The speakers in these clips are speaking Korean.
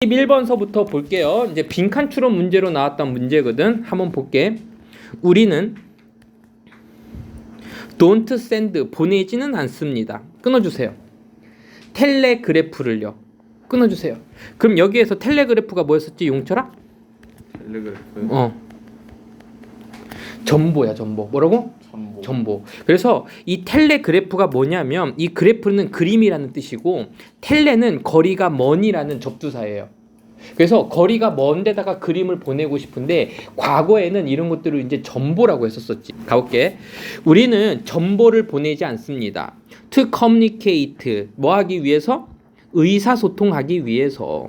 11번서부터 볼게요. 이제 빈칸 추론 문제로 나왔던 문제거든. 한번 볼게. 우리는 don't send 보내지는 않습니다. 끊어주세요. 텔레그래프를요. 끊어주세요. 그럼 여기에서 텔레그래프가 뭐였었지? 용철아? 텔레그래프. 전보야, 전보. 뭐라고? 전보. 그래서 이 텔레그래프가 뭐냐면 이 그래프는 그림이라는 뜻이고 텔레는 거리가 먼이라는 접두사예요. 그래서 거리가 먼 데다가 그림을 보내고 싶은데 과거에는 이런 것들을 이제 전보라고 했었었지. 가볼게. 우리는 전보를 보내지 않습니다. To communicate 뭐 하기 위해서? 의사소통하기 위해서.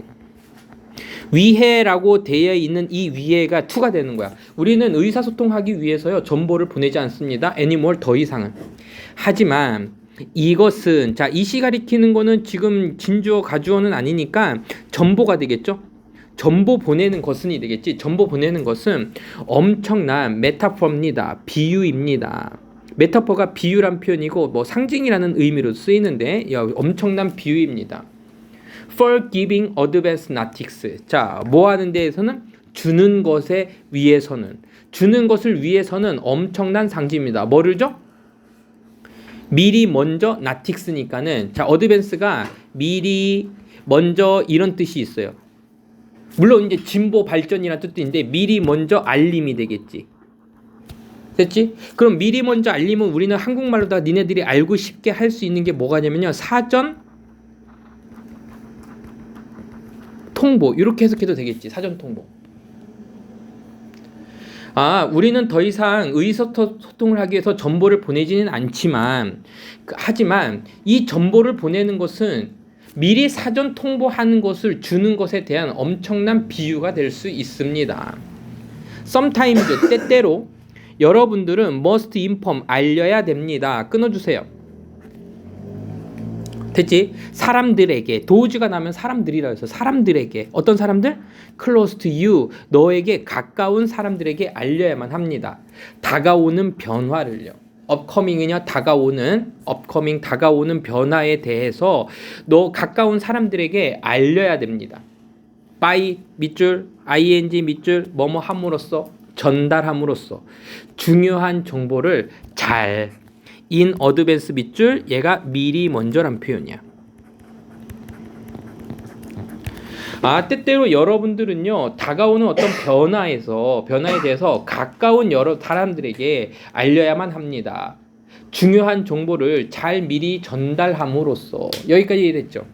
위해라고 되어 있는 이 위해가 to가 되는 거야. 우리는 의사소통하기 위해서요 정보를 보내지 않습니다. anymore 더 이상은. 하지만 이것은 자 이시 가리키는 거는 지금 진주어 가주어는 아니니까 전보가 되겠죠. 전보 보내는 것은이 되겠지. 전보 보내는 것은 엄청난 메타포입니다. 비유입니다. 메타포가 비유란 표현이고 뭐 상징이라는 의미로 쓰이는데 엄청난 비유입니다. For giving advance notice. 자, 뭐 하는 데에서는 주는 것에 위해서는 주는 것을 위해서는 엄청난 상징입니다. 뭐를 줘? 미리 먼저 notice니까는 자, advance가 미리 먼저 이런 뜻이 있어요. 물론 이제 진보 발전이라는 뜻도 있는데 미리 먼저 알림이 되겠지. 됐지? 그럼 미리 먼저 알림은 우리는 한국말로다가 니네들이 알고 쉽게 할 수 있는 게 뭐가냐면요. 사전 통보 이렇게 해석해도 되겠지. 사전 통보. 우리는 더 이상 의사소통을 하기 위해서 정보를 보내지는 않지만 하지만 이 정보를 보내는 것은 미리 사전 통보하는 것을 주는 것에 대한 엄청난 비유가 될 수 있습니다. Sometimes 때때로 여러분들은 must inform 알려야 됩니다. 끊어주세요. 됐지? 사람들에게 도우즈가 나면 사람들이라 해서 사람들에게 어떤 사람들? close to you 너에게 가까운 사람들에게 알려야만 합니다. 다가오는 변화를요. upcoming은요 다가오는 변화에 대해서 너 가까운 사람들에게 알려야 됩니다. by 밑줄 ing 밑줄 뭐뭐 함으로써 전달함으로써 중요한 정보를 잘 in advance 밑줄 얘가 미리 먼저란 표현이야. 때때로 여러분들은요 다가오는 어떤 변화에 대해서 가까운 여러 사람들에게 알려야만 합니다. 중요한 정보를 잘 미리 전달함으로써 여기까지 됐죠.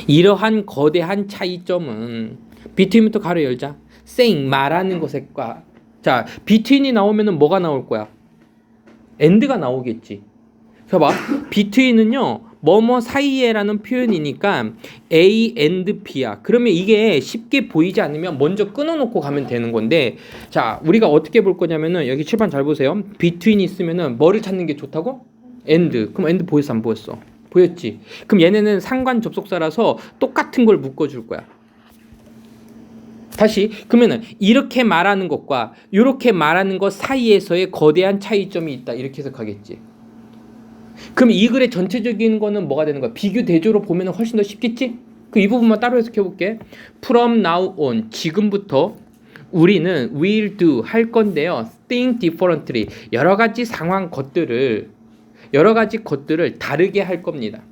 이러한 거대한 차이점은 between부터 가로 열자. saying 말하는 것과 자 between이 나오면은 뭐가 나올 거야? and가 나오겠지. 봐봐. between은요 뭐뭐 사이에라는 표현이니까 A and B야. 그러면 이게 쉽게 보이지 않으면 먼저 끊어놓고 가면 되는 건데 자 우리가 어떻게 볼 거냐면은 여기 칠판 잘 보세요. between 있으면은 뭐를 찾는 게 좋다고? and. 그럼 and 보였어 안 보였어? 보였지. 그럼 얘네는 상관 접속사라서 똑같은 걸 묶어줄 거야. 다시 그러면은 이렇게 말하는 것과 이렇게 말하는 것 사이에서의 거대한 차이점이 있다 이렇게 해석하겠지. 그럼 이 글의 전체적인 거는 뭐가 되는 거야? 비교 대조로 보면 훨씬 더 쉽겠지? 이 부분만 따로 해석해 볼게. From now on 지금부터 우리는 will do 할 건데요. think differently 여러 가지 것들을 다르게 할 겁니다.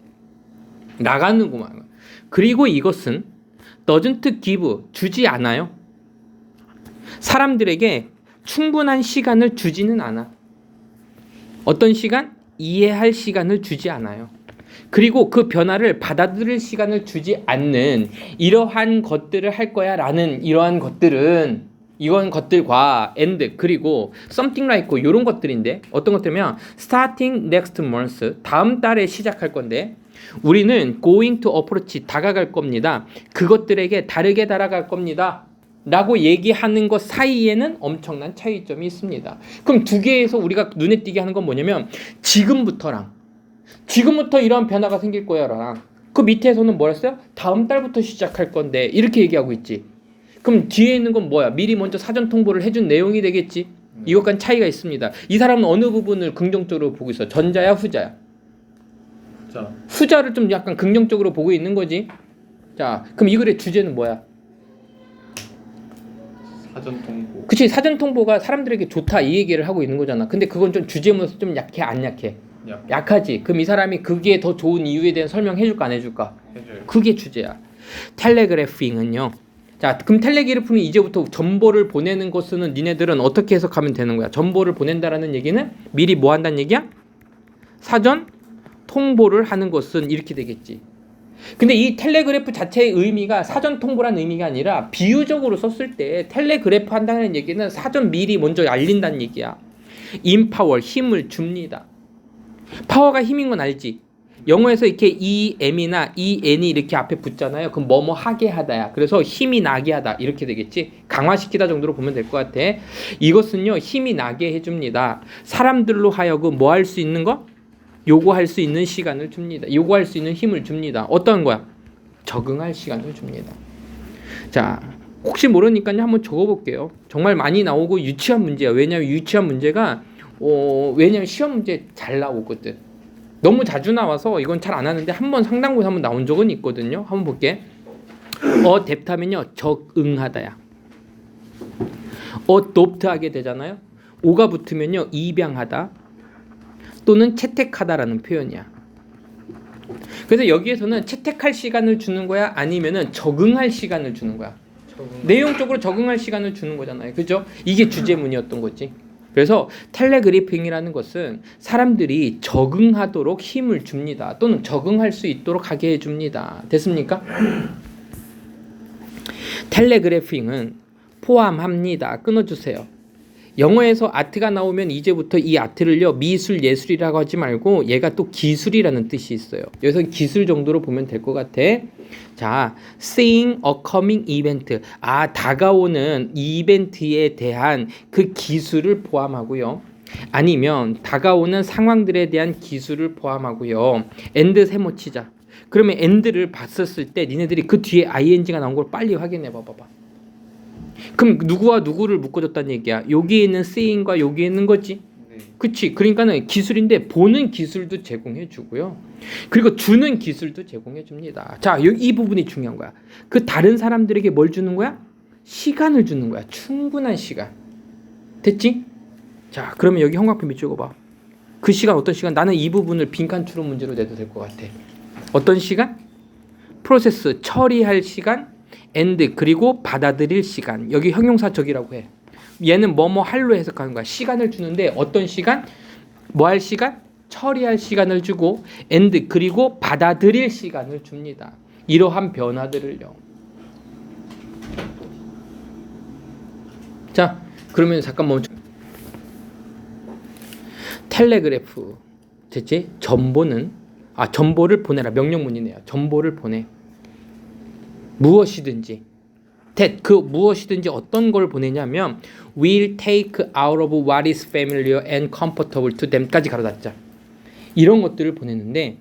나가는구만. 그리고 이것은 doesn't give 주지 않아요. 사람들에게 충분한 시간을 주지는 않아. 어떤 시간? 이해할 시간을 주지 않아요. 그리고 그 변화를 받아들일 시간을 주지 않는 이러한 것들을 할 거야 라는 이러한 것들과 and 그리고 something like 이런 것들인데 어떤 것들이면 starting next month 다음 달에 시작할 건데 우리는 going to approach 다가갈 겁니다. 그것들에게 다르게 다가갈 겁니다. 라고 얘기하는 것 사이에는 엄청난 차이점이 있습니다. 그럼 두 개에서 우리가 눈에 띄게 하는 건 뭐냐면 지금부터 이러한 변화가 생길 거야랑 그 밑에서는 뭐랬어요? 다음 달부터 시작할 건데 이렇게 얘기하고 있지. 그럼 뒤에 있는 건 뭐야? 미리 먼저 사전 통보를 해준 내용이 되겠지. 이것과는 차이가 있습니다. 이 사람은 어느 부분을 긍정적으로 보고 있어? 전자야 후자야? 후자를 좀 약간 긍정적으로 보고 있는 거지. 자, 그럼 이 글의 주제는 뭐야? 사전 통보. 그치, 사전 통보가 사람들에게 좋다 이 얘기를 하고 있는 거잖아. 근데 그건 좀 주제문에서 좀 약해, 안 약해? 약하지. 그럼 이 사람이 그게 더 좋은 이유에 대한 설명 해줄까 안 해줄까? 해줘요. 그게 주제야. 텔레그래핑은요. 자, 그럼 텔레그래프는 이제부터 정보를 보내는 것은 니네들은 어떻게 해석하면 되는 거야? 정보를 보낸다라는 얘기는 미리 뭐 한다는 얘기야? 사전 통보를 하는 것은 이렇게 되겠지. 근데 이 텔레그래프 자체의 의미가 사전 통보라는 의미가 아니라 비유적으로 썼을 때 텔레그래프 한다는 얘기는 사전 미리 먼저 알린다는 얘기야. 인파워, 힘을 줍니다. 파워가 힘인 건 알지? 영어에서 이렇게 EM이나 EN이 이렇게 앞에 붙잖아요. 그럼 뭐뭐 하게 하다야. 그래서 힘이 나게 하다 이렇게 되겠지. 강화시키다 정도로 보면 될 것 같아. 이것은요 힘이 나게 해줍니다. 사람들로 하여금 뭐 할 수 있는 거? 요구할 수 있는 시간을 줍니다. 요구할 수 있는 힘을 줍니다. 어떤 거야? 적응할 시간을 줍니다. 자, 혹시 모르니까요 한번 적어볼게요. 정말 많이 나오고 유치한 문제야. 왜냐하면 유치한 문제가 왜냐면 시험 문제 잘 나오거든. 너무 자주 나와서 이건 잘 안 하는데 한번 상당부에서 한번 나온 적은 있거든요. 한번 볼게. 뎁타면요 적응하다야. 높트하게 되잖아요. 오가 붙으면요 입양하다 또는 채택하다라는 표현이야. 그래서 여기에서는 채택할 시간을 주는 거야 아니면은 적응할 시간을 주는 거야. 내용적으로 적응할 시간을 주는 거잖아요. 그죠? 이게 주제문이었던 거지. 그래서 텔레그래핑이라는 것은 사람들이 적응하도록 힘을 줍니다. 또는 적응할 수 있도록 하게 해줍니다. 됐습니까? 텔레그래핑은 포함합니다. 끊어주세요. 영어에서 아트가 나오면 이제부터 이 아트를요 미술 예술이라고 하지 말고 얘가 또 기술이라는 뜻이 있어요. 여기서 기술 정도로 보면 될 것 같아. 자, seeing a coming event. 다가오는 이벤트에 대한 그 기술을 포함하고요. 아니면 다가오는 상황들에 대한 기술을 포함하고요. and 세모 치자. 그러면 and를 봤었을 때 니네들이 그 뒤에 ing가 나온 걸 빨리 확인해 봐봐. 그럼 누구와 누구를 묶어줬다는 얘기야. 여기에 있는 seeing과 여기에 있는 거지. 그치? 그러니까는 기술인데 보는 기술도 제공해 주고요. 그리고 주는 기술도 제공해 줍니다. 자, 이 부분이 중요한 거야. 그 다른 사람들에게 뭘 주는 거야? 시간을 주는 거야. 충분한 시간. 됐지? 자, 그러면 여기 형광펜 밑 찍어봐. 그 시간 어떤 시간? 나는 이 부분을 빈칸 추론 문제로 내도 될 것 같아. 어떤 시간? 프로세스, 처리할 시간, and 그리고 받아들일 시간. 여기 형용사적이라고 해. 얘는 뭐뭐 할로 해석하는 거야. 시간을 주는데 어떤 시간? 뭐 할 시간? 처리할 시간을 주고 and 그리고 받아들일 시간을 줍니다. 이러한 변화들을요. 자, 그러면 잠깐 멈춰. 텔레그래프 됐지? 정보를 보내라. 명령문이네요. 정보를 보내. 무엇이든지. 그 무엇이든지 어떤 걸 보내냐면 will take out of what is familiar and comfortable to them까지 가로닫자. 이런 것들을 보내는데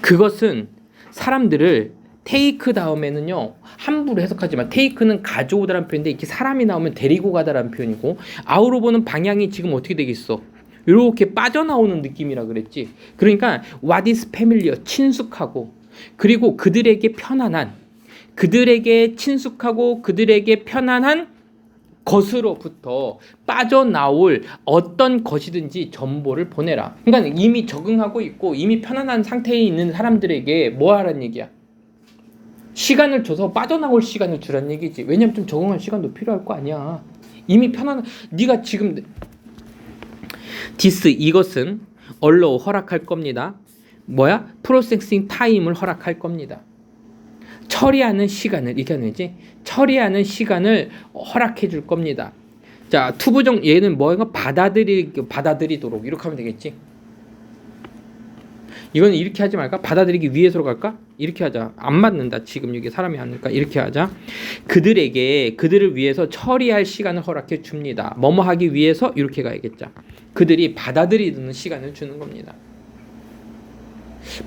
그것은 사람들을 take 다음에는요 함부로 해석하지 마. take는 가져오다라는 표현인데 이렇게 사람이 나오면 데리고 가다라는 표현이고 out of는 방향이 지금 어떻게 되겠어? 이렇게 빠져나오는 느낌이라 그랬지. 그러니까 what is familiar 친숙하고 그리고 그들에게 친숙하고 그들에게 편안한 것으로부터 빠져나올 어떤 것이든지 정보를 보내라. 그러니까 이미 적응하고 있고 이미 편안한 상태에 있는 사람들에게 뭐 하라는 얘기야? 시간을 줘서 빠져나올 시간을 주라는 얘기지. 왜냐면 좀 적응할 시간도 필요할 거 아니야. 이미 편안한 네가 지금 이것은 allow 허락할 겁니다. 뭐야? processing time을 허락할 겁니다. 처리하는 시간을 이렇게 하는 거지. 처리하는 시간을 허락해 줄 겁니다. 자, 투부정 얘는 뭐가 받아들이도록 이렇게 하면 되겠지. 이거는 이렇게 하지 말까? 받아들이기 위해서로 갈까? 이렇게 하자. 안 맞는다. 지금 여기 사람이 안 될까? 이렇게 하자. 그들을 위해서 처리할 시간을 허락해 줍니다. 뭐뭐 하기 위해서 이렇게 가야겠죠. 그들이 받아들이는 시간을 주는 겁니다.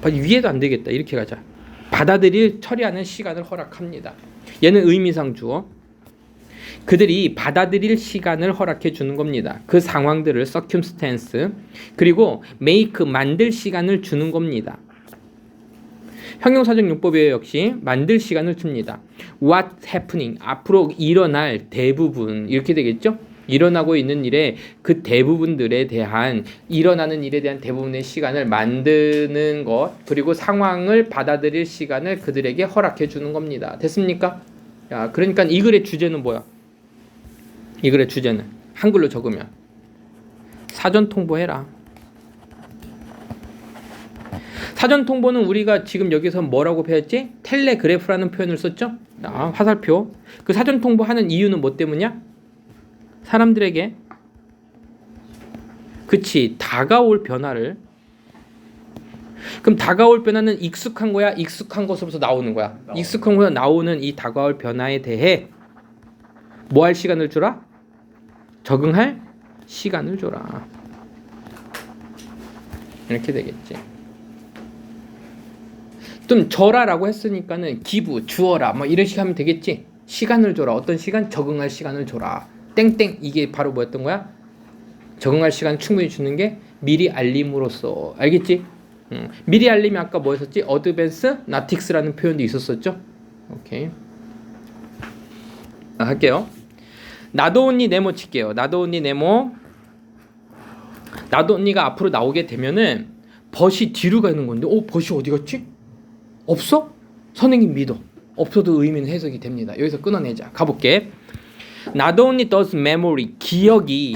위에도 안 되겠다. 이렇게 가자. 처리하는 시간을 허락합니다. 얘는 의미상 주어. 그들이 받아들일 시간을 허락해 주는 겁니다. 그 상황들을 circumstance 그리고 make 만들 시간을 주는 겁니다. 형용사적 용법이에요. 역시 만들 시간을 줍니다. What happening 앞으로 일어날 대부분 이렇게 되겠죠. 일어나고 있는 일에 그 대부분들에 대한 일어나는 일에 대한 대부분의 시간을 만드는 것 그리고 상황을 받아들일 시간을 그들에게 허락해 주는 겁니다. 됐습니까? 야, 그러니까 이 글의 주제는 뭐야? 이 글의 주제는 한글로 적으면 사전 통보해라. 사전 통보는 우리가 지금 여기서 뭐라고 배웠지? 텔레그래프라는 표현을 썼죠? 화살표. 그 사전 통보하는 이유는 뭐 때문이야? 사람들에게 그치 다가올 변화를 그럼 다가올 변화는 익숙한 거야? 익숙한 것으로서 나오는 거야? 익숙한 거에서 나오는 이 다가올 변화에 대해 뭐 할 시간을 주라? 적응할 시간을 줘라. 이렇게 되겠지. 좀 줘라라고 했으니까는 기부, 주어라 뭐 이런 식으로 하면 되겠지. 시간을 줘라. 어떤 시간? 적응할 시간을 줘라. 땡땡 이게 바로 뭐였던 거야? 적응할 시간 충분히 주는 게 미리 알림으로써 알겠지? 미리 알림이 아까 뭐였었지? 어드밴스 나틱스라는 표현도 있었었죠? 오케이. 할게요. 나도 언니 네모 칠게요. 나도 언니 네모. 나도 언니가 앞으로 나오게 되면은 벗이 뒤로 가는 건데 벗이 어디 갔지? 없어? 선생님 믿어. 없어도 의미는 해석이 됩니다. 여기서 끊어내자. 가볼게. Not only does memory 기억이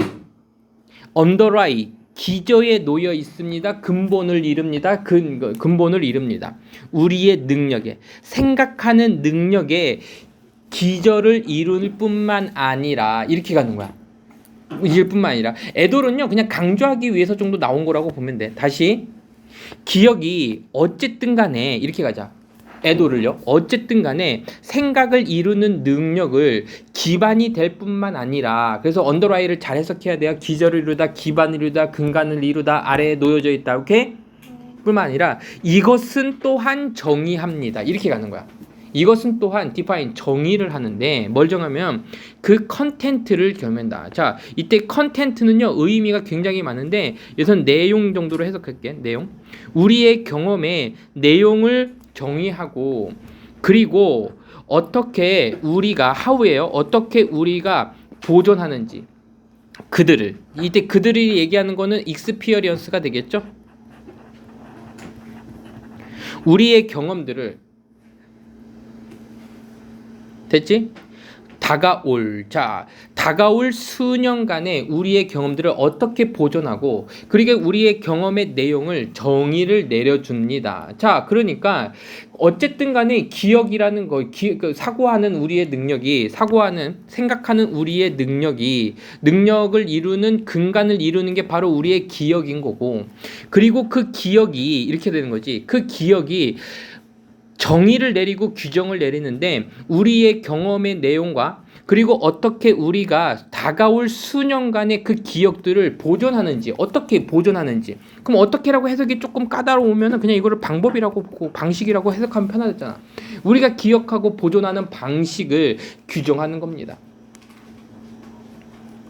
underlie 기저에 놓여 있습니다. 근본을 이룹니다. 근본을 이룹니다. 우리의 능력에 생각하는 능력에 기저를 이룰 뿐만 아니라 이렇게 가는 거야. 이럴 뿐만 아니라 에돌은요 그냥 강조하기 위해서 정도 나온 거라고 보면 돼. 다시 기억이 어쨌든 간에 이렇게 가자. 에도를요. 어쨌든 간에 생각을 이루는 능력을 기반이 될 뿐만 아니라 그래서 언더라이를 잘 해석해야 돼요. 기저를 이루다, 기반을 이루다, 근간을 이루다, 아래에 놓여져 있다. 오케이? 뿐만 아니라 이것은 또한 정의합니다. 이렇게 가는 거야. 이것은 또한 define 정의를 하는데 뭘 정하면 그 컨텐트를 겸한다. 자, 이때 컨텐트는요 의미가 굉장히 많은데 여기서 내용 정도로 해석할게. 내용. 우리의 경험의 내용을 정의하고 그리고 어떻게 우리가 how예요. 어떻게 우리가 보존하는지 그들을 이때 그들이 얘기하는 거는 experience가 되겠죠. 우리의 경험들을 됐지? 다가올 수년간의 우리의 경험들을 어떻게 보존하고 그리고 우리의 경험의 내용을 정의를 내려줍니다. 자, 그러니까 어쨌든 간에 기억이라는 거, 사고하는 우리의 능력이 생각하는 우리의 능력을 이루는 근간을 이루는 게 바로 우리의 기억인 거고 그리고 그 기억이 이렇게 되는 거지. 그 기억이 정의를 내리고 규정을 내리는데 우리의 경험의 내용과 그리고 어떻게 우리가 다가올 수년간의 그 기억들을 보존하는지 어떻게 보존하는지 그럼 어떻게라고 해석이 조금 까다로우면 그냥 이거를 방법이라고 보고 방식이라고 해석하면 편하잖아. 우리가 기억하고 보존하는 방식을 규정하는 겁니다.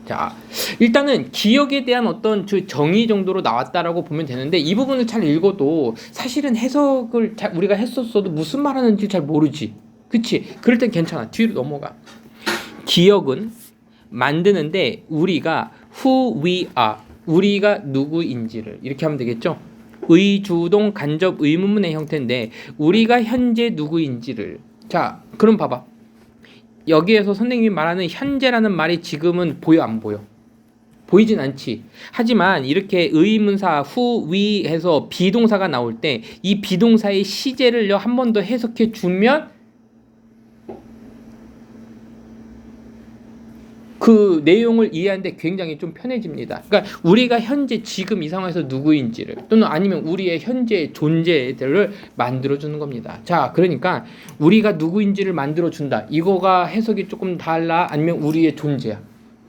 자, 일단은 기억에 대한 어떤 정의 정도로 나왔다라고 보면 되는데 이 부분을 잘 읽어도 사실은 해석을 우리가 했었어도 무슨 말하는지 잘 모르지. 그치? 그럴 땐 괜찮아. 뒤로 넘어가. 기억은 만드는데 우리가 who we are, 우리가 누구인지를 이렇게 하면 되겠죠? 의주동 간접 의문문의 형태인데 우리가 현재 누구인지를 자, 그럼 봐봐. 여기에서 선생님이 말하는 현재라는 말이 지금은 보여 안 보여? 보이진 않지. 하지만 이렇게 의문사 who, we 해서 비동사가 나올 때 이 비동사의 시제를요 한 번 더 해석해 주면 그 내용을 이해하는데 굉장히 좀 편해집니다. 그러니까 우리가 현재 지금 이 상황에서 누구인지를 또는 아니면 우리의 현재 존재들을 만들어주는 겁니다. 자, 그러니까 우리가 누구인지를 만들어준다. 이거가 해석이 조금 달라? 아니면 우리의 존재야?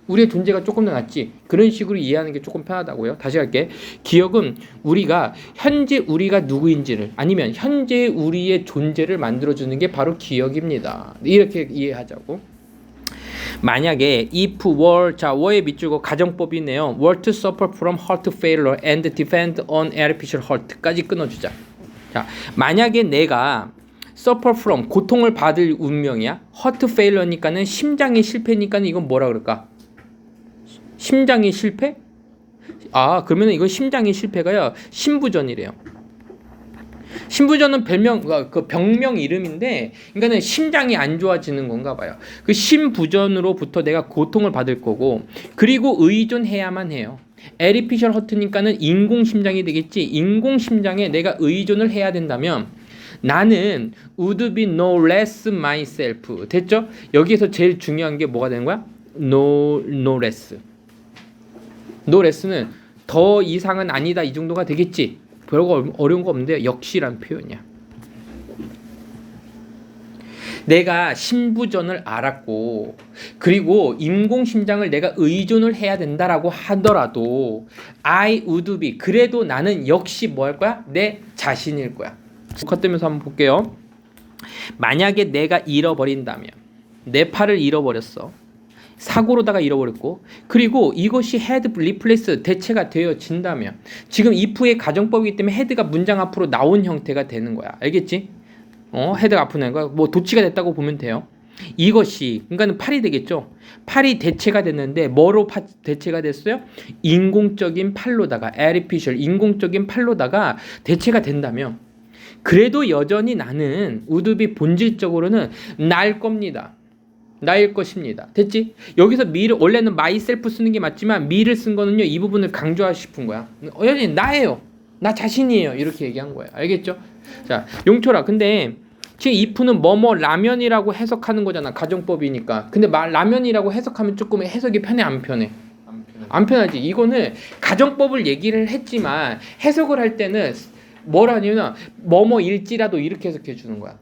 우리의 존재가 조금 더 낫지. 그런 식으로 이해하는 게 조금 편하다고요. 다시 할게. 기억은 우리가 현재 우리가 누구인지를 아니면 현재 우리의 존재를 만들어주는 게 바로 기억입니다. 이렇게 이해하자고. 만약에 if were 자 were의 밑줄고 가정법이네요. were to suffer from heart failure and depend on artificial heart까지 끊어주자. 자, 만약에 내가 suffer from 고통을 받을 운명이야. heart failure니까는 심장이 실패니까는 이건 뭐라 그럴까? 심장이 실패? 아, 그러면 이건 심장이 실패가요. 신부전이래요. 신부전은 그 병명 이름인데, 그러니까는 심장이 안 좋아지는 건가 봐요. 그 신부전으로부터 내가 고통을 받을 거고, 그리고 의존해야만 해요. artificial heart니까는 인공심장이 되겠지. 인공심장에 내가 의존을 해야 된다면 나는 would be no less myself. 됐죠? 여기에서 제일 중요한 게 뭐가 되는 거야? no less. no less는 더 이상은 아니다 이 정도가 되겠지. 별거 어려운 거 없는데 역시란 표현이야. 내가 신부전을 알았고 그리고 인공심장을 내가 의존을 해야 된다라고 하더라도 I would be 그래도 나는 역시 뭐 할 거야? 내 자신일 거야. 컷되면서 한번 볼게요. 만약에 내가 잃어버린다면 내 팔을 잃어버렸어. 사고로다가 잃어버렸고 그리고 이것이 헤드 리플레이스 대체가 되어진다면 지금 if의 가정법이기 때문에 헤드가 문장 앞으로 나온 형태가 되는 거야. 알겠지? 헤드가 앞으로 나온 거야. 뭐 도치가 됐다고 보면 돼요. 이것이 그러니까는 팔이 되겠죠. 팔이 대체가 됐는데 뭐로 대체가 됐어요? 인공적인 팔로다가 artificial 인공적인 팔로다가 대체가 된다면 그래도 여전히 나는 우드비 본질적으로는 날 겁니다. 나일 것입니다. 됐지? 여기서 me를 원래는 myself 쓰는 게 맞지만 me를 쓴 거는요 이 부분을 강조하고 싶은 거야. 여전히 나예요. 나 자신이에요. 이렇게 얘기한 거예요. 알겠죠? 자, 용철아. 근데 지금 if는 뭐뭐 라면이라고 해석하는 거잖아. 가정법이니까. 근데 라면이라고 해석하면 조금 해석이 편해 안 편해? 안 편하지. 이거는 가정법을 얘기를 했지만 해석을 할 때는 뭐라냐면 뭐뭐일지라도 이렇게 해석해 주는 거야.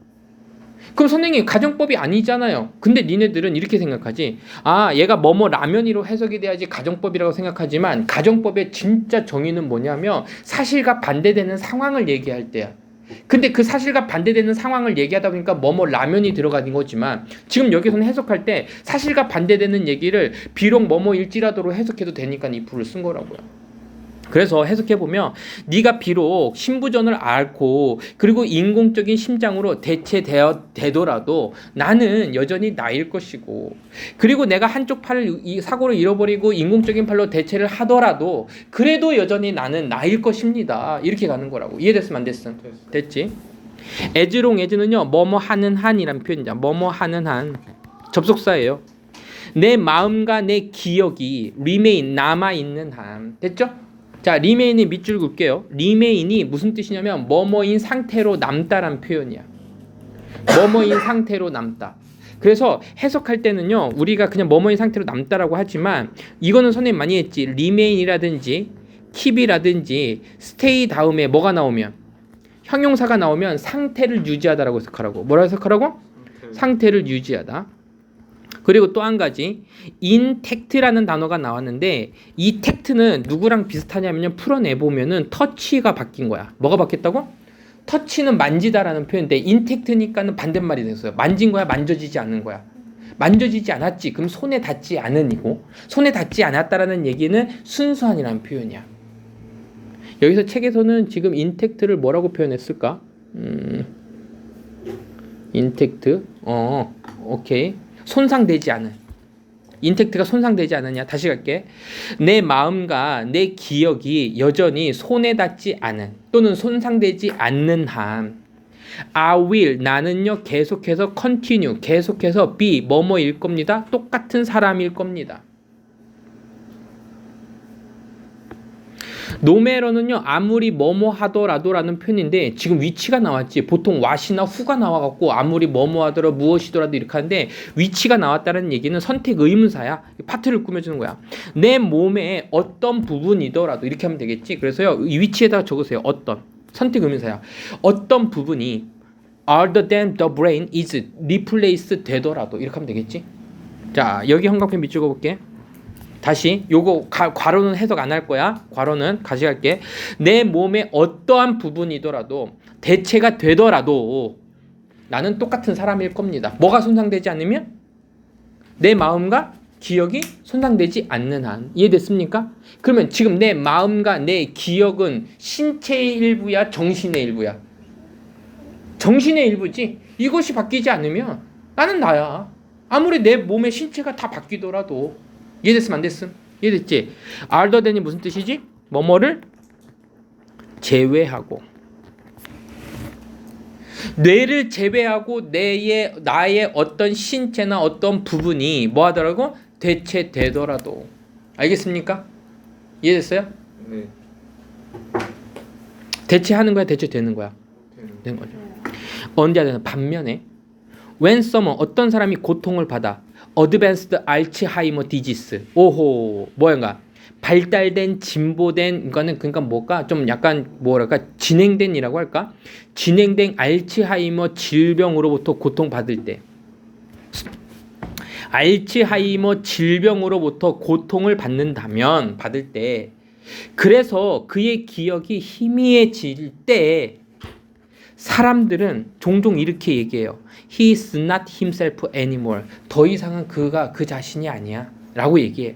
그럼 선생님 가정법이 아니잖아요. 근데 니네들은 이렇게 생각하지. 아, 얘가 뭐뭐 라면이로 해석이 돼야지 가정법이라고 생각하지만 가정법의 진짜 정의는 뭐냐면 사실과 반대되는 상황을 얘기할 때야. 근데 그 사실과 반대되는 상황을 얘기하다 보니까 뭐뭐 라면이 들어가는 거지만 지금 여기서는 해석할 때 사실과 반대되는 얘기를 비록 뭐뭐일지라도로 해석해도 되니까 if를 쓴 거라고요. 그래서 해석해보면 네가 비록 신부전을 앓고 그리고 인공적인 심장으로 대체되더라도 나는 여전히 나일 것이고 그리고 내가 한쪽 팔을 사고로 잃어버리고 인공적인 팔로 대체를 하더라도 그래도 여전히 나는 나일 것입니다. 이렇게 가는 거라고. 이해됐으면 안 됐음? 됐지? aslong as는요 뭐뭐 하는 한이란 표현이야. 뭐뭐 하는 한 접속사예요. 내 마음과 내 기억이 remain 남아있는 한. 됐죠? 자, remain이 밑줄 긋게요. remain이 무슨 뜻이냐면 뭐뭐인 상태로 남다란 표현이야. 뭐뭐인 상태로 남다. 그래서 해석할 때는요 우리가 그냥 뭐뭐인 상태로 남다라고 하지만 이거는 선생님 많이 했지. remain이라든지 keep이라든지 stay 다음에 뭐가 나오면 형용사가 나오면 상태를 유지하다라고 해석하라고. 뭐라고 해석하라고? 상태를 유지하다. 그리고 또 한 가지 intact라는 단어가 나왔는데 이 tact는 누구랑 비슷하냐면요 풀어내보면은 touch가 바뀐 거야. 뭐가 바뀌었다고? touch는 만지다라는 표현인데 intact니까는 반대말이 됐어요. 만진 거야 만져지지 않은 거야. 만져지지 않았지 그럼 손에 닿지 않으니고 손에 닿지 않았다라는 얘기는 순수한이라는 표현이야. 여기서 책에서는 지금 intact를 뭐라고 표현했을까? intact 오케이. 손상되지 않은. 인텍트가 손상되지 않느냐. 다시 갈게. 내 마음과 내 기억이 여전히 손에 닿지 않은 또는 손상되지 않는 한 I will 나는요 계속해서 continue 계속해서 be 뭐뭐일 겁니다. 똑같은 사람일 겁니다. 노매러는요 아무리 뭐뭐 하더라도라는 표현인데 지금 위치가 나왔지. 보통 what이나 who가 나와갖고 아무리 뭐뭐 하더라 무엇이더라도 이렇게 하는데 위치가 나왔다는 얘기는 선택 의문사야. 파트를 꾸며주는 거야. 내 몸의 어떤 부분이더라도 이렇게 하면 되겠지. 그래서요 이 위치에다가 적으세요. 어떤 선택 의문사야. 어떤 부분이 other than the brain is replaced 되더라도 이렇게 하면 되겠지. 자 여기 형광펜 밑줄 그어볼게. 다시 요거 괄호는 해석 안 할 거야. 괄호는 다시 할게. 내 몸의 어떠한 부분이더라도 대체가 되더라도 나는 똑같은 사람일 겁니다. 뭐가 손상되지 않으면? 내 마음과 기억이 손상되지 않는 한. 이해됐습니까? 그러면 지금 내 마음과 내 기억은 신체의 일부야 정신의 일부야? 정신의 일부지. 이것이 바뀌지 않으면 나는 나야. 아무리 내 몸의 신체가 다 바뀌더라도. 이해됐으면 안 됐음? 이해됐지? other than이 무슨 뜻이지? 뭐뭐를 제외하고. 뇌를 제외하고 나의 어떤 신체나 어떤 부분이 뭐 하더라고? 대체되더라도. 알겠습니까? 이해됐어요? 네. 대체하는 거야, 대체되는 거야? 되는 거죠. 언제 하든 반면에 when someone 어떤 사람이 고통을 받아 advanced Alzheimer disease 오호 뭐인가 발달된 진보된 이거는 그러니까 뭘까 좀 약간 뭐랄까 진행된이라고 할까 진행된 알츠하이머 질병으로부터 고통받을 때 알츠하이머 질병으로부터 고통을 받을 때 그래서 그의 기억이 희미해질 때 사람들은 종종 이렇게 얘기해요. He is not himself anymore. 더 이상은 그가 그 자신이 아니야 라고 얘기해.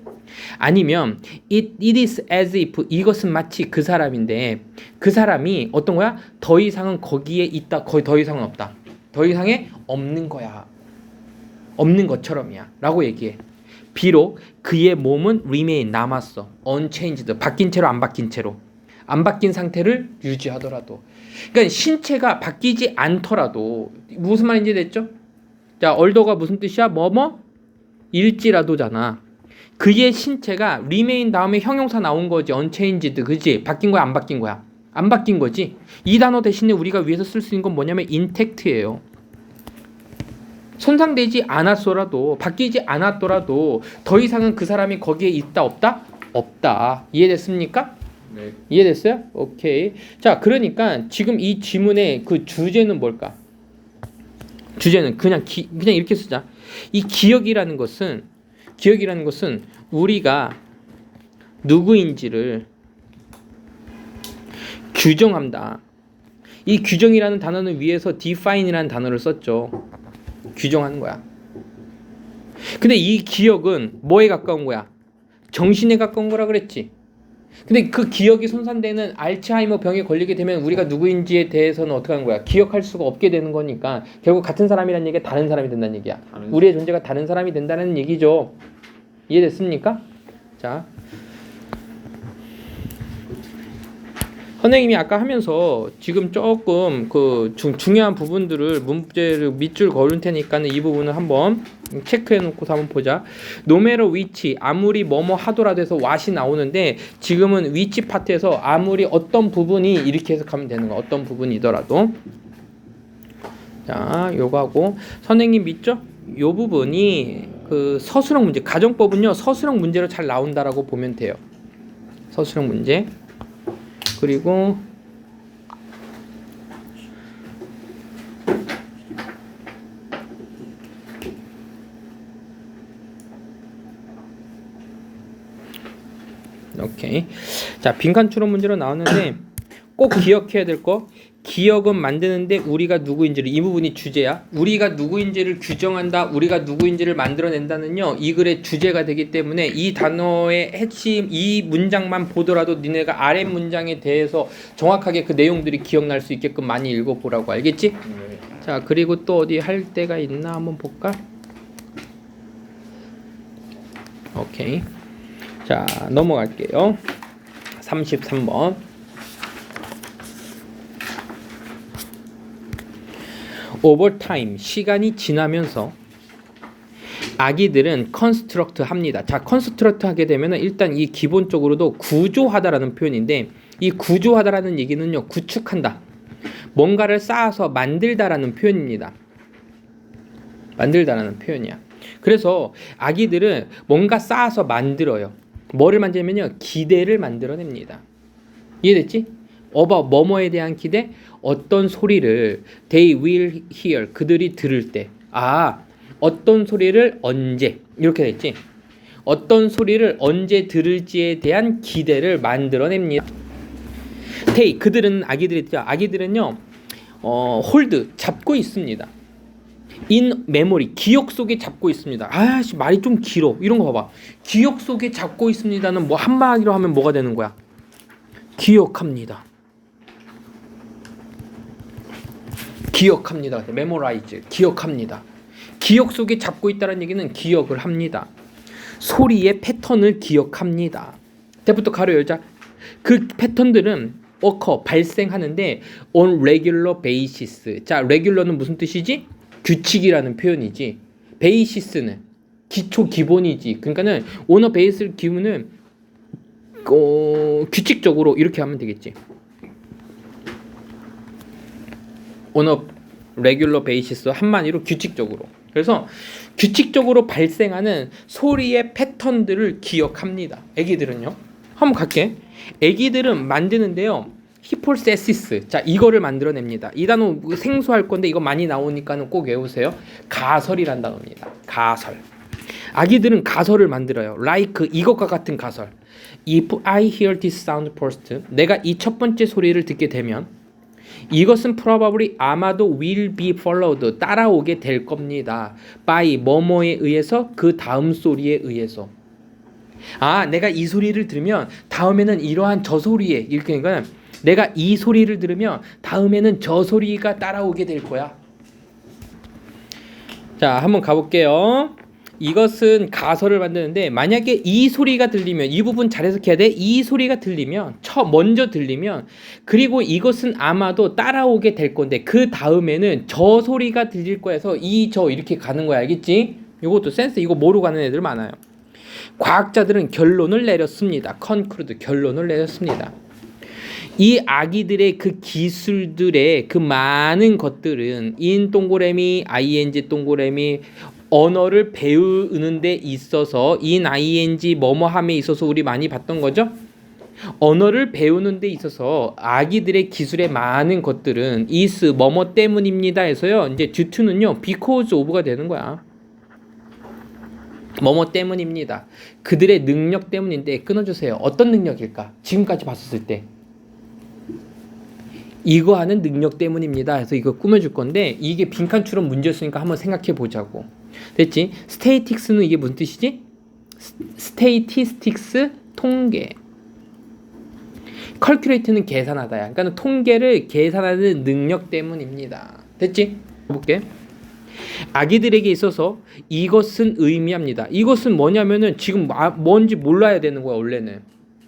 아니면 it is as if 이것은 마치 그 사람인데 그 사람이 어떤 거야? 더 이상은 거기에 있다. 거의 더 이상은 없다. 더 이상에 없는 거야. 없는 것처럼이야 라고 얘기해. 비록 그의 몸은 remain 남았어. unchanged 바뀐 채로 안 바뀐 채로 안 바뀐 상태를 유지하더라도 그러니까 신체가 바뀌지 않더라도 무슨 말인지 됐죠? 자, 얼더가 무슨 뜻이야? 뭐뭐? 일지라도잖아. 그의 신체가 remain 다음에 형용사 나온 거지. unchanged 그지? 바뀐 거야 안 바뀐 거야? 안 바뀐 거지. 이 단어 대신에 우리가 위에서 쓸 수 있는 건 뭐냐면 intact예요. 손상되지 않았더라도 바뀌지 않았더라도 더 이상은 그 사람이 거기에 있다 없다? 없다. 이해됐습니까? 네. 이해됐어요? 오케이. 자, 그러니까 지금 이 지문의 그 주제는 뭘까? 주제는 그냥 이렇게 쓰자. 이 기억이라는 것은 우리가 누구인지를 규정한다. 이 규정이라는 단어는 위에서 define이라는 단어를 썼죠. 규정하는 거야. 근데 이 기억은 뭐에 가까운 거야? 정신에 가까운 거라 그랬지. 근데 그 기억이 손상되는 알츠하이머 병에 걸리게 되면 우리가 누구인지에 대해서는 어떻게 하는 거야? 기억할 수가 없게 되는 거니까 결국 같은 사람이라는 얘기가 다른 사람이 된다는 얘기야. 우리의 존재가 다른 사람이 된다는 얘기죠. 이해됐습니까? 자, 선생님이 아까 하면서 지금 조금 그 중요한 부분들을 문제를 밑줄 걸을 테니까는 이 부분을 한번 체크해 놓고서 한번 보자. No matter which 아무리 뭐뭐 하더라도 해서 what이 나오는데 지금은 which 파트에서 아무리 어떤 부분이 이렇게 해석하면 되는 거야. 어떤 부분이더라도. 자, 요거하고 선생님 믿죠? 요 부분이 그 서술형 문제, 가정법은요 서술형 문제로 잘 나온다라고 보면 돼요. 서술형 문제. 그리고 오케이. 자, 빈칸 추론 문제로 나오는데 꼭 기억해야 될 거. 기억은 만드는데 우리가 누구인지를 이 부분이 주제야. 우리가 누구인지를 규정한다. 우리가 누구인지를 만들어낸다는요. 이 글의 주제가 되기 때문에 이 단어의 핵심 이 문장만 보더라도 니네가 아래 문장에 대해서 정확하게 그 내용들이 기억날 수 있게끔 많이 읽어보라고. 알겠지? 네. 자, 그리고 또 어디 할 데가 있나 한번 볼까? 오케이. 자, 넘어갈게요. 33번. 오버타임 시간이 지나면서 아기들은 컨스트럭트 합니다. 자, 컨스트럭트 하게 되면은 일단 이 기본적으로도 구조하다라는 표현인데 이 구조하다라는 얘기는요 구축한다. 뭔가를 쌓아서 만들다라는 표현입니다. 만들다라는 표현이야. 그래서 아기들은 뭔가 쌓아서 만들어요. 뭐를 만들면요 기대를 만들어냅니다. 이해됐지? 뭐뭐에 대한 기대? 어떤 소리를 they will hear 그들이 들을 때 어떤 소리를 언제 이렇게 됐지? 어떤 소리를 언제 들을지에 대한 기대를 만들어냅니다. they 그들은 아기들은요 hold 잡고 있습니다. in memory 기억 속에 잡고 있습니다. 말이 좀 길어. 이런 거 봐봐. 기억 속에 잡고 있습니다는 뭐 한마디로 하면 뭐가 되는 거야? 기억합니다. 기억합니다. memorize, 기억합니다. 기억 속에 잡고 있다는 얘기는 기억을 합니다. 소리의 패턴을 기억합니다. 때부터 가로 열자. 그 패턴들은 occur, 발생하는데 on regular basis. 자, regular는 무슨 뜻이지? 규칙이라는 표현이지. basis는 기초, 기본이지. 그러니까는 on a basis 기본은 규칙적으로 이렇게 하면 되겠지. on a regular basis 한마디로 규칙적으로. 그래서 규칙적으로 발생하는 소리의 패턴들을 기억합니다. 애기들은요. 한번 갈게. 애기들은 만드는데요. 히폴세시스. 자, 이거를 만들어냅니다. 이 단어 생소할 건데 이거 많이 나오니까는 꼭 외우세요. 가설이란 단어입니다. 가설. 아기들은 가설을 만들어요. like 이것과 같은 가설. If I hear this sound first. 내가 이 첫 번째 소리를 듣게 되면 이것은 probably 아마도 will be followed 따라오게 될 겁니다. by 뭐뭐에 의해서 그 다음 소리에 의해서. 아, 내가 이 소리를 들으면 다음에는 이러한 저 소리에 이렇게 그러니까 내가 이 소리를 들으면 다음에는 저 소리가 따라오게 될 거야. 자, 한번 가볼게요. 이것은 가설을 만드는데 만약에 이 소리가 들리면 이 부분 잘 해석해야 돼. 이 소리가 들리면 먼저 들리면 그리고 이것은 아마도 따라오게 될 건데 그 다음에는 저 소리가 들릴 거야 해서 저 이렇게 가는 거야. 알겠지? 이것도 센스 이거 모르고 가는 애들 많아요. 과학자들은 결론을 내렸습니다. conclude 결론을 내렸습니다. 이 아기들의 그 기술들의 그 많은 것들은 in 동그라미 ing 동그라미 언어를 배우는 데 있어서 in ing 뭐뭐함에 있어서 우리 많이 봤던 거죠. 언어를 배우는 데 있어서 아기들의 기술의 많은 것들은 is 뭐뭐 때문입니다 해서요. 이제 due to는요 because of가 되는 거야. 뭐뭐 때문입니다. 그들의 능력 때문인데 끊어주세요. 어떤 능력일까? 지금까지 봤었을 때 이거 하는 능력 때문입니다 해서 이거 꾸며줄 건데 이게 빈칸추론 문제였으니까 한번 생각해 보자고. 됐지? 스테이틱스는 이게 무슨 뜻이지? 스테이티스틱스 통계. 컬큘레이트는 계산하다야. 그러니까 통계를 계산하는 능력 때문입니다. 됐지? 볼게. 아기들에게 있어서 이것은 의미합니다. 이것은 뭐냐면은 지금 뭔지 몰라야 되는 거야.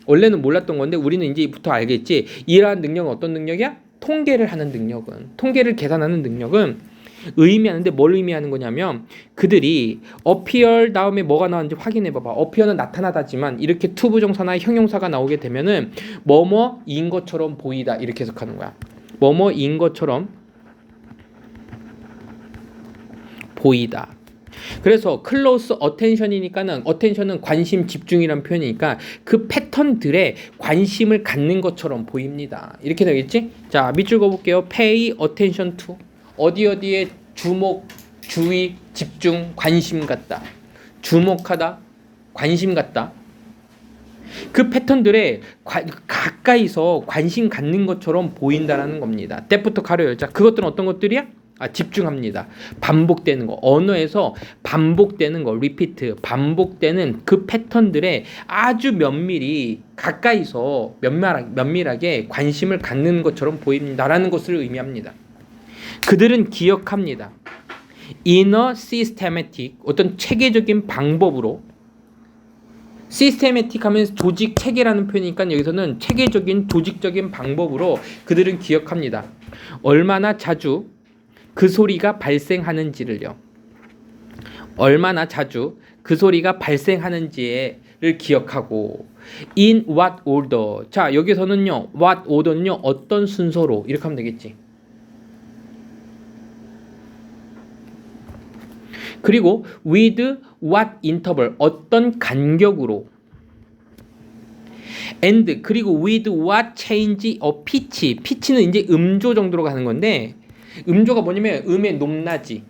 원래는 몰랐던 건데 우리는 이제부터 알겠지. 이러한 능력은 어떤 능력이야? 통계를 하는 능력은, 통계를 계산하는 능력은 의미하는데 뭘 의미하는 거냐면 그들이 appear 다음에 뭐가 나왔는지 확인해 봐봐. appear는 나타나다지만 이렇게 투부정사나 형용사가 나오게 되면은 뭐뭐인 것처럼 보이다 이렇게 해석하는 거야. 뭐뭐인 것처럼 보이다. 그래서 close attention이니까는 attention은 관심 집중이란 표현이니까 그 패턴들에 관심을 갖는 것처럼 보입니다. 이렇게 되겠지? 자, 밑줄 그어볼게요. pay attention to 어디에 주목, 주의, 집중, 관심 갖다. 주목하다, 관심 갖다. 그 패턴들에 가까이서 관심 갖는 것처럼 보인다라는 겁니다. 때부터 가로 열자. 그것들은 어떤 것들이야? 집중합니다. 반복되는 거. 언어에서 반복되는 거. repeat. 반복되는 그 패턴들에 아주 면밀히 가까이서 면밀하게 관심을 갖는 것처럼 보인다라는 것을 의미합니다. 그들은 기억합니다. in a systematic 어떤 체계적인 방법으로 시스테매틱 하면 조직 체계라는 표현이니까 여기서는 체계적인 조직적인 방법으로 그들은 기억합니다. 얼마나 자주 그 소리가 발생하는지를요. 얼마나 자주 그 소리가 발생하는지를 기억하고 in what order. 자, 여기서는요. what order는요. 어떤 순서로 이렇게 하면 되겠지. 그리고 with what interval 어떤 간격으로 and 그리고 with what change of pitch. pitch는 이제 음조 정도로 가는 건데 음조가 뭐냐면 음의 높낮이.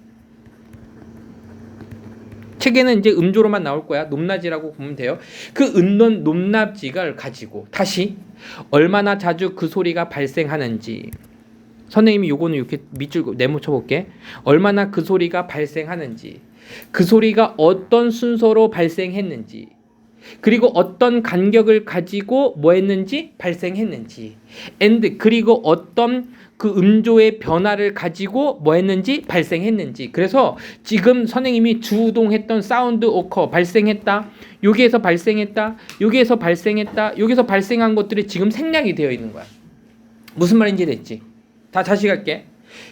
책에는 이제 음조로만 나올 거야. 높낮이라고 보면 돼요. 그 높낮이를 가지고 다시 얼마나 자주 그 소리가 발생하는지. 선생님이 요거는 이렇게 밑줄 네모 쳐볼게. 얼마나 그 소리가 발생하는지. 그 소리가 어떤 순서로 발생했는지. 그리고 어떤 간격을 가지고 뭐 했는지 발생했는지 and 그리고 어떤 그 음조의 변화를 가지고 뭐 했는지 발생했는지. 그래서 지금 선생님이 주동했던 사운드 오커 발생했다, 여기에서 발생했다, 여기에서 발생했다, 여기서 발생한 것들이 지금 생략이 되어 있는 거야. 무슨 말인지 됐지? 다시 갈게.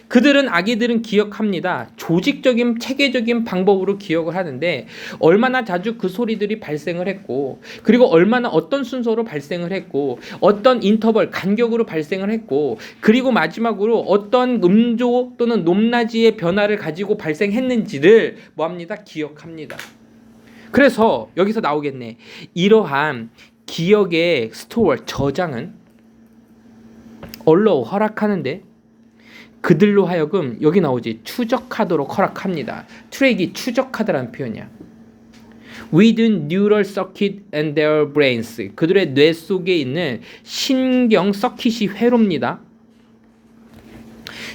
그들은 아기들은 기억합니다. 조직적인 체계적인 방법으로 기억을 하는데 얼마나 자주 그 소리들이 발생을 했고 그리고 얼마나 어떤 순서로 발생을 했고 어떤 인터벌 간격으로 발생을 했고 그리고 마지막으로 어떤 음조 또는 높낮이의 변화를 가지고 발생했는지를 뭐합니다? 기억합니다. 그래서 여기서 나오겠네. 이러한 기억의 스토어 저장은 언로 허락하는데 그들로 하여금 여기 나오지 추적하도록 허락합니다. 트랙이 추적하다라는 표현이야. Within neural circuit and their brains. 그들의 뇌 속에 있는 신경 서킷이 회로입니다.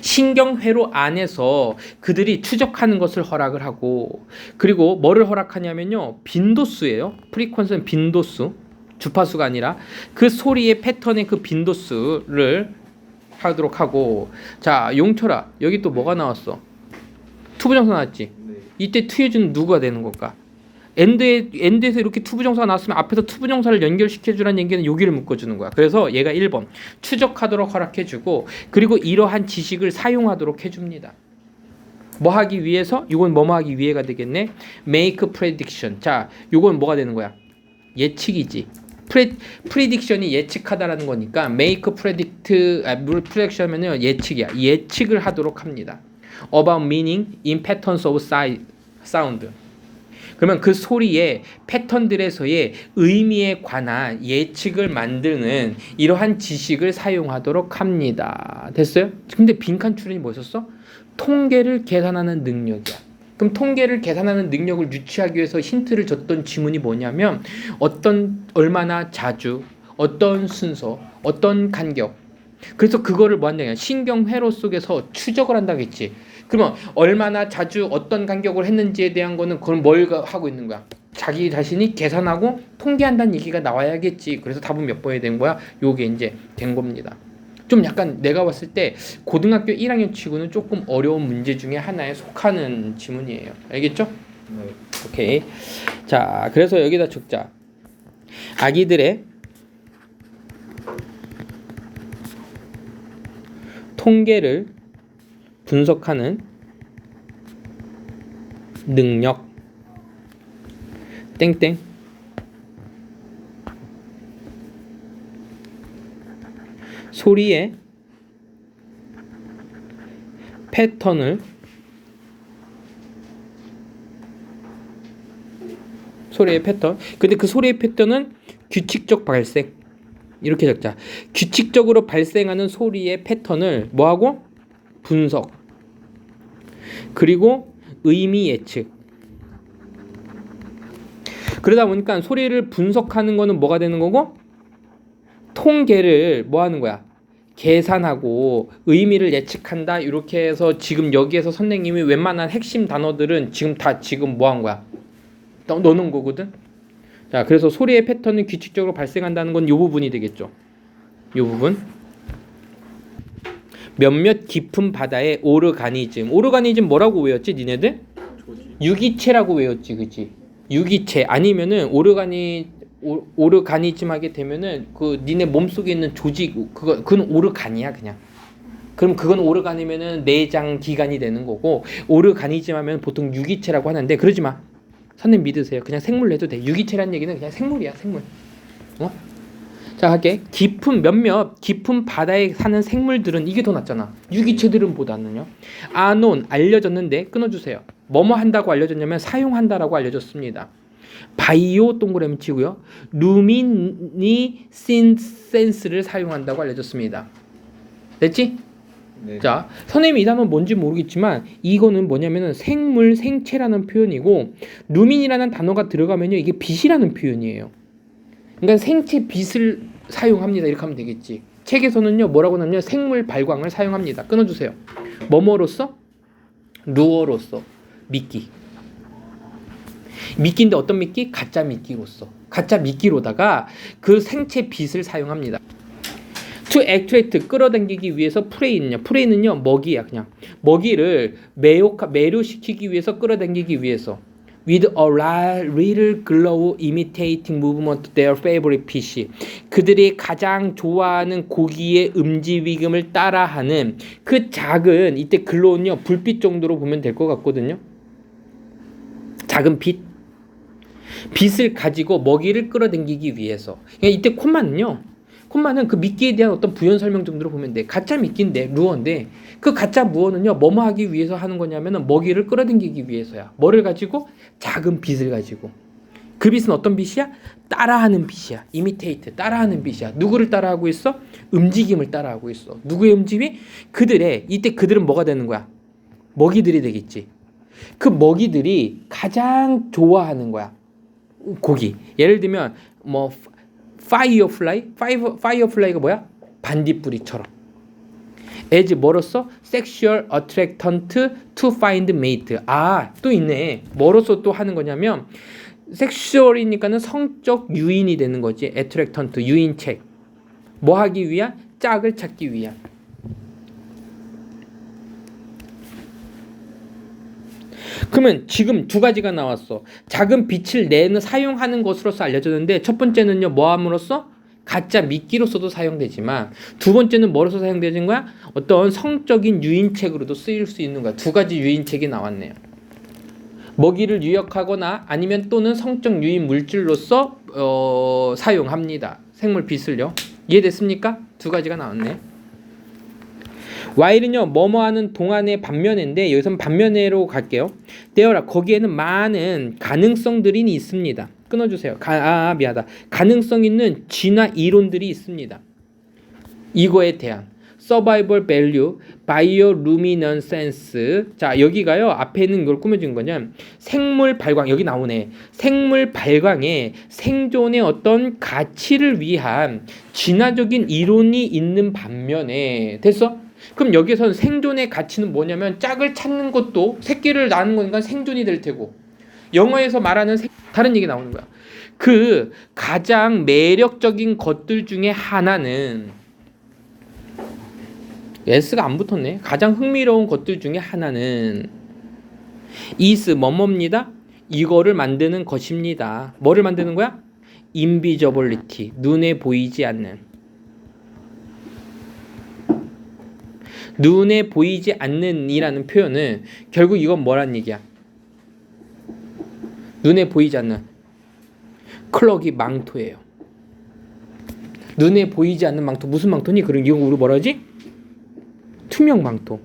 신경 회로 안에서 그들이 추적하는 것을 허락을 하고 그리고 뭐를 허락하냐면요. 빈도수예요. 프리퀀스는 빈도수. 주파수가 아니라 그 소리의 패턴의 그 빈도수를 하도록 하고. 자, 용철아, 여기 또 뭐가 나왔어? 투부정사 나왔지? 네. 이때 투유주는 누구가 되는 걸까? 엔드에서 이렇게 투부정사가 나왔으면 앞에서 투부정사를 연결시켜주라는 얘기는 여기를 묶어주는 거야. 그래서 얘가 1번 추적하도록 허락해주고 그리고 이러한 지식을 사용하도록 해줍니다. 뭐 하기 위해서? 이건 뭐뭐 하기 위해가 되겠네. Make prediction. 자, 이건 뭐가 되는 거야? 예측이지. 프리딕션이 예측하다라는 거니까 make prediction면은 예측이야. 예측을 하도록 합니다. About meaning in patterns of sound. 그러면 그 소리의 패턴들에서의 의미에 관한 예측을 만드는 이러한 지식을 사용하도록 합니다. 됐어요? 근데 빈칸 추론이 뭐였었어? 통계를 계산하는 능력이야. 그럼 통계를 계산하는 능력을 유치하기 위해서 힌트를 줬던 지문이 뭐냐면 얼마나 자주, 어떤 순서, 어떤 간격. 그래서 그거를 뭐 한다냐? 신경회로 속에서 추적을 한다겠지. 그러면 얼마나 자주 어떤 간격을 했는지에 대한 거는 그걸 뭘 하고 있는 거야? 자기 자신이 계산하고 통계한다는 얘기가 나와야겠지. 그래서 답은 몇 번이 된 거야? 요게 이제 된 겁니다. 좀 약간 내가 봤을 때 고등학교 1학년 치고는 조금 어려운 문제 중에 하나에 속하는 지문이에요. 알겠죠? 네. 오케이. 자, 그래서 여기다 적자. 아기들의 통계를 분석하는 능력 땡땡 소리의 패턴을 소리의 패턴. 근데 그 소리의 패턴은 규칙적 발생. 이렇게 적자. 규칙적으로 발생하는 소리의 패턴을 뭐하고? 분석. 그리고 의미 예측. 그러다 보니까 소리를 분석하는 거는 뭐가 되는 거고? 통계를 뭐 하는 거야? 계산하고 의미를 예측한다. 이렇게 해서 지금 여기에서 선생님이 웬만한 핵심 단어들은 지금 뭐 한 거야? 넣는 거거든. 자, 그래서 소리의 패턴은 규칙적으로 발생한다는 건 이 부분이 되겠죠. 이 부분. 몇몇 깊은 바다의 오르가니즘. 오르가니즘 뭐라고 외웠지, 니네들? 유기체라고 외웠지, 그치? 유기체 아니면은 오르가니즘 하게 되면은 그 니네 몸속에 있는 조직 그건 오르간이야 그냥. 그럼 그건 오르간이면은 내장 기관이 되는 거고 오르가니즘 하면 보통 유기체라고 하는데 그러지 마. 선생님 믿으세요. 그냥 생물로 해도 돼. 유기체라는 얘기는 그냥 생물이야, 생물. 자, 할게. 몇몇 깊은 바다에 사는 생물들은 이게 더 낫잖아. 유기체들은 보다는요. 아논 알려졌는데 끊어주세요. 뭐뭐 한다고 알려졌냐면 사용한다라고 알려졌습니다. 바이오 동그라미 치고요. 루미니센스를 사용한다고 알려졌습니다. 됐지? 네. 자, 선생님이 이 단어 뭔지 모르겠지만 이거는 뭐냐면은 생물, 생체라는 표현이고 루민이라는 단어가 들어가면요 이게 빛이라는 표현이에요. 그러니까 생체 빛을 사용합니다. 이렇게 하면 되겠지. 책에서는요 뭐라고 나오냐면 생물 발광을 사용합니다. 끊어주세요. 뭐뭐로서? 루어로서. 미끼. 미끼인데 어떤 미끼? 가짜 미끼로서. 가짜 미끼로다가 그 생체 빛을 사용합니다. to extract 끌어당기기 위해서 프레이는요 먹이야. 그냥 먹이를 매료시키기 위해서 끌어당기기 위해서 with a little glow imitating movement their favorite fish. 그들이 가장 좋아하는 고기의 움직임을 따라하는 그 작은 이때 글로우는요 불빛 정도로 보면 될 것 같거든요. 작은 빛을 가지고 먹이를 끌어당기기 위해서. 그러니까 이때 콤마는 그 미끼에 대한 어떤 부연 설명 정도로 보면 돼. 가짜 미끼인데 루어인데 그 가짜 무어는요 뭐뭐 하기 위해서 하는 거냐면은 먹이를 끌어당기기 위해서야. 뭐를 가지고? 작은 빛을 가지고. 그 빛은 어떤 빛이야? 따라하는 빛이야. imitate, 따라하는 빛이야. 누구를 따라하고 있어? 움직임을 따라하고 있어. 누구의 움직임이? 이때 그들은 뭐가 되는 거야? 먹이들이 되겠지. 그 먹이들이 가장 좋아하는 거야. 고기. 예를 들면 뭐 파이어플라이가 뭐야? 반딧불이처럼. as 뭐로써? sexual attractant to find mate. 또 있네. 뭐로써 또 하는 거냐면 섹슈얼이니까는 성적 유인이 되는 거지. attractant, 유인책. 뭐 하기 위한? 짝을 찾기 위한. 그러면 지금 두 가지가 나왔어. 작은 빛을 사용하는 것으로서 알려졌는데 첫 번째는요 뭐함으로써? 가짜 미끼로서도 사용되지만 두 번째는 뭐로서 사용되는 거야? 어떤 성적인 유인책으로도 쓰일 수 있는 거야. 두 가지 유인책이 나왔네요. 먹이를 유혹하거나 아니면 또는 성적 유인 물질로서 사용합니다. 생물 빛을요. 이해됐습니까? 두 가지가 나왔네. while은요 뭐뭐하는 동안의 반면인데 여기서는 반면에로 갈게요. 되어라 거기에는 많은 가능성들이 있습니다. 끊어주세요. 미안하다. 가능성 있는 진화 이론들이 있습니다. 이거에 대한 survival value, bioluminescence. 자 여기가요 앞에 있는 걸 꾸며준 거냐? 생물 발광 여기 나오네. 생물 발광에 생존의 어떤 가치를 위한 진화적인 이론이 있는 반면에 됐어? 그럼 여기서는 생존의 가치는 뭐냐면 짝을 찾는 것도 새끼를 낳는 거니까 생존이 될 테고 영어에서 말하는 다른 얘기 나오는 거야. 그 가장 매력적인 것들 중에 하나는 S가 안 붙었네. 가장 흥미로운 것들 중에 하나는 is 뭐뭐입니다. 이거를 만드는 것입니다. 뭐를 만드는 거야? invisibility 눈에 보이지 않는 눈에 보이지 않는 이라는 표현은 결국 이건 뭐란 얘기야? 눈에 보이지 않는 클럭이 망토예요. 눈에 보이지 않는 망토 무슨 망토니? 그럼 이건 우리 뭐라 하지? 투명 망토.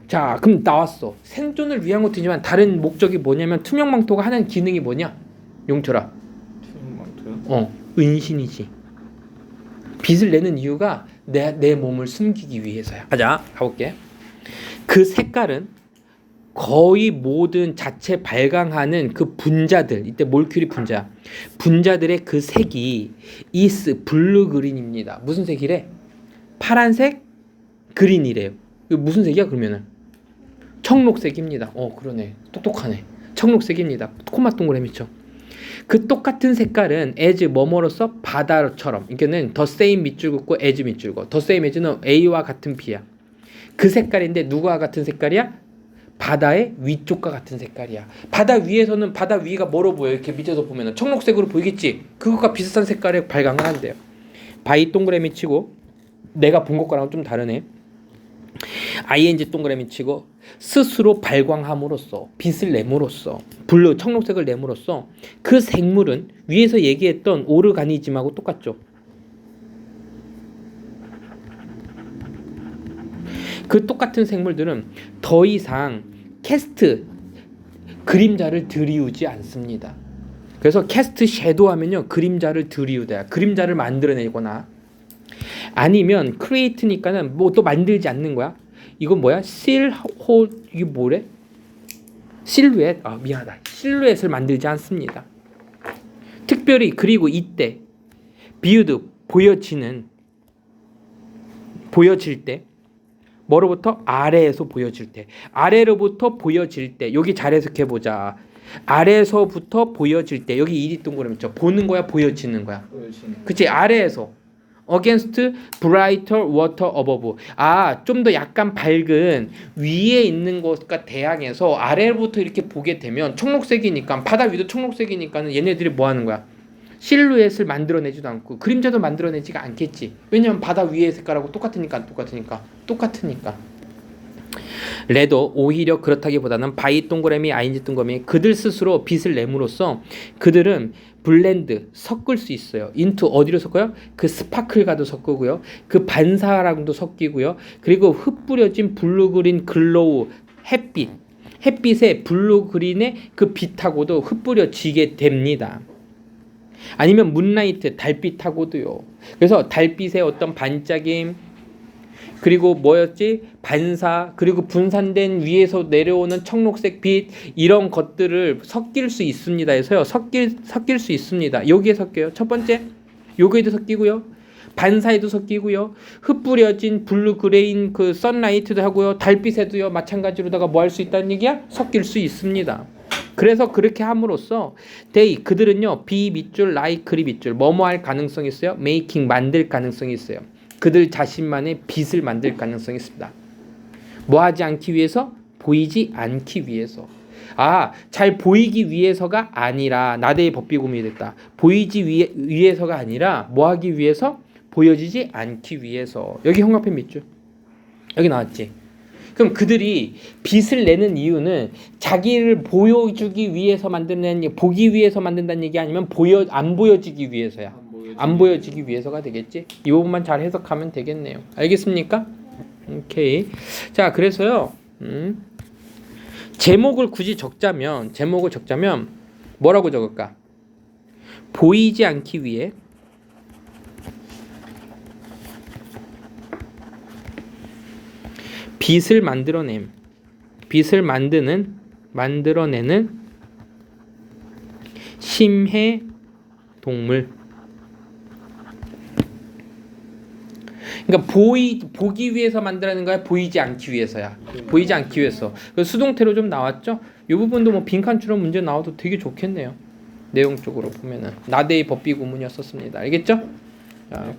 자 그럼 나왔어. 생존을 위한 것이지만 다른 목적이 뭐냐면 투명 망토가 하는 기능이 뭐냐? 용철아. 투명 망토요? 은신이지. 빛을 내는 이유가 내 몸을 숨기기 위해서야. 가볼게. 그 색깔은 거의 모든 자체 발광하는 그 분자들, 이때 몰큐리 분자들의 그 색이 is 블루 그린입니다. 무슨 색이래? 파란색 그린이래요. 이거 무슨 색이야 그러면은? 청록색입니다. 그러네. 똑똑하네. 청록색입니다. 코마 동그라미죠. 그 똑같은 색깔은 as 뭐뭐로서 바다처럼. 이게는 the same 밑줄 긋고 as 밑줄 긋고. the same as는 A와 같은 B야. 그 색깔인데 누구와 같은 색깔이야? 바다의 위쪽과 같은 색깔이야. 바다 위에서는 바다 위가 뭐로 보여? 이렇게 밑에서 보면은 청록색으로 보이겠지. 그것과 비슷한 색깔의 발광을 한대요. 바이 동그라미 치고 내가 본 것과는 좀 다르네. ing 동그라미 치고 스스로 발광함으로써 빛을 내므로써 블루 청록색을 내므로써 그 생물은 위에서 얘기했던 오르가니즘하고 똑같죠. 그 똑같은 생물들은 더 이상 캐스트 그림자를 들이우지 않습니다. 그래서 캐스트 섀도우 하면요 그림자를 들이우다. 그림자를 만들어내거나 아니면 크리에이트니까는 뭐 또 만들지 않는 거야. 이건 뭐야? 이게 뭐래? 실루엣. 미안하다. 실루엣을 만들지 않습니다. 특별히 그리고 이때 비유드 보여질 때 뭐로부터? 아래에서 보여질 때. 아래로부터 보여질 때. 여기 잘 해석해 보자. 아래에서부터 보여질 때 여기 이리 동그라미 있죠. 보는 거야, 보여지는 거야. 그치? 아래에서 against brighter water above. 좀 더 약간 밝은 위에 있는 것과 대항해서 아래로부터 이렇게 보게 되면 청록색이니까 바다 위도 청록색이니까는 얘네들이 뭐 하는 거야? 실루엣을 만들어내지도 않고 그림자도 만들어내지가 않겠지. 왜냐면 바다 위의 색깔하고 똑같으니까. 레도 오히려 그렇다기보다는 바이 동그라미 ing 동그라미 그들 스스로 빛을 내므로써 그들은 블렌드 섞을 수 있어요. 인투 어디로 섞어요? 그 스파클과도 섞고요. 그 반사랑도 섞이고요. 그리고 흩뿌려진 블루 그린 글로우 햇빛의 블루 그린의 그 빛하고도 흩뿌려지게 됩니다. 아니면 문라이트 달빛하고도요. 그래서 달빛의 어떤 반짝임 그리고 뭐였지? 반사 그리고 분산된 위에서 내려오는 청록색 빛 이런 것들을 섞일 수 있습니다. 해서요. 섞일 수 있습니다. 여기에 섞여요. 첫 번째 여기에도 섞이고요. 반사에도 섞이고요. 흩뿌려진 블루 그레인 그 선라이트도 하고요. 달빛에도요. 마찬가지로다가 뭐 할 수 있다는 얘기야? 섞일 수 있습니다. 그래서 그렇게 함으로써 그들은요. 비 밑줄 라이크리 밑줄 뭐뭐 할 가능성이 있어요. 메이킹 만들 가능성이 있어요. 그들 자신만의 빛을 만들 가능성이 있습니다. 뭐 하지 않기 위해서? 보이지 않기 위해서. 잘 보이기 위해서가 아니라 나대의 법비구문이 됐다. 보이지 위해서가 아니라 뭐 하기 위해서? 보여지지 않기 위해서. 여기 형광펜 밑줄. 여기 나왔지. 그럼 그들이 빛을 내는 이유는 자기를 보여주기 위해서 만드는 보기 위해서 만든다는 얘기 아니면 안 보여지기 위해서야. 안 보여지기 위해서가 되겠지. 이 부분만 잘 해석하면 되겠네요. 알겠습니까? 오케이. 자, 그래서요. 제목을 적자면 뭐라고 적을까? 보이지 않기 위해 빛을 만들어내는 심해 동물. 그러니까 보기 위해서 만들어내는 거야, 보이지 않기 위해서야. 보이지 않기 위해서. 수동태로 좀 나왔죠? 이 부분도 뭐 빈칸처럼 문제 나와도 되게 좋겠네요. 내용적으로 보면은 나대의 법비 구문이었었습니다. 알겠죠? 자,